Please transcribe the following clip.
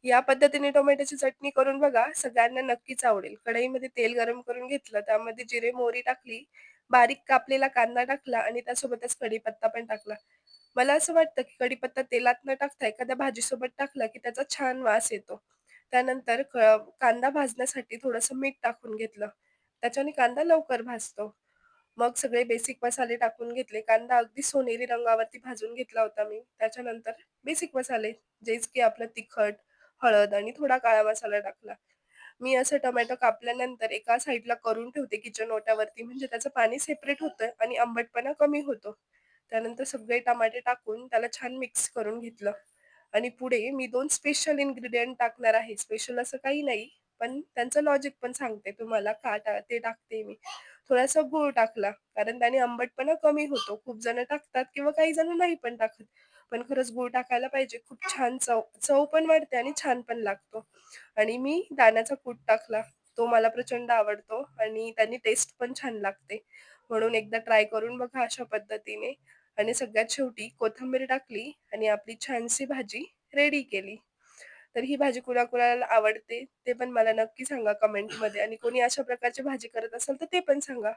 या पद्धतीने टोमॅटोची चटणी करून बघा, सगळ्यांना नक्कीच आवडेल. कढईमध्ये तेल गरम करून घेतलं, त्यामध्ये जिरे, मोहरी टाकली, बारीक कापलेला कांदा टाकला आणि त्यासोबतच कढीपत्ता पण टाकला. मला असं वाटतं, की कढीपत्ता तेलात न टाकता एखाद्या भाजीसोबत टाकला, की त्याचा छान वास येतो. त्यानंतर कांदा भाजण्यासाठी थोडंसं मीठ टाकून घेतलं. त्याच्याने कांदा लवकर भाजतो. मग सगळे बेसिक मसाले टाकून घेतले. कांदा अगदी सोनेरी रंगावरती भाजून घेतला होता मी. त्याच्यानंतर बेसिक मसाले, जेच की आपलं तिखट, हळद आणि थोडा काळा मसाला टाकला. मी असं टोमॅटो कापल्यानंतर एका साइडला करून ठेवते किचन ओट्यावरती, म्हणजे त्याचं पाणी सेपरेट होतं आणि आंबटपणा कमी होतो. त्यानंतर सगळे टमाटे टाकून त्याला छान मिक्स करून घेतलं आणि पुढे मी 2 स्पेशल इन्ग्रीडियंट टाकणार आहे. स्पेशल असं काही नाही, पण त्यांचं लॉजिक पण सांगते तुम्हाला का ते टाकते मी. थोडासा गूळ टाकला, कारण त्याने आंबटपणा कमी होतो. खूप जण टाकतात किंवा काही जण नाही पण टाकत. पण खरंच गूळ टाकायला पाहिजे. खूप छान चव चव पण वाढते आणि छान पण लागतो. आणि मी दाण्याचा कूट टाकला. तो मला प्रचंड आवडतो आणि त्यानी टेस्ट पण छान लागते. म्हणून एकदा ट्राय करून बघा अशा पद्धतीने. आणि सगळ्यात शेवटी कोथिंबीर टाकली आणि आपली छानशी भाजी रेडी केली. तर ही भाजी कुणाकुणाला आवडते ते पण मला नक्की सांगा कमेंटमध्ये आणि कोणी अशा प्रकारची भाजी करत असाल तर ते पण सांगा.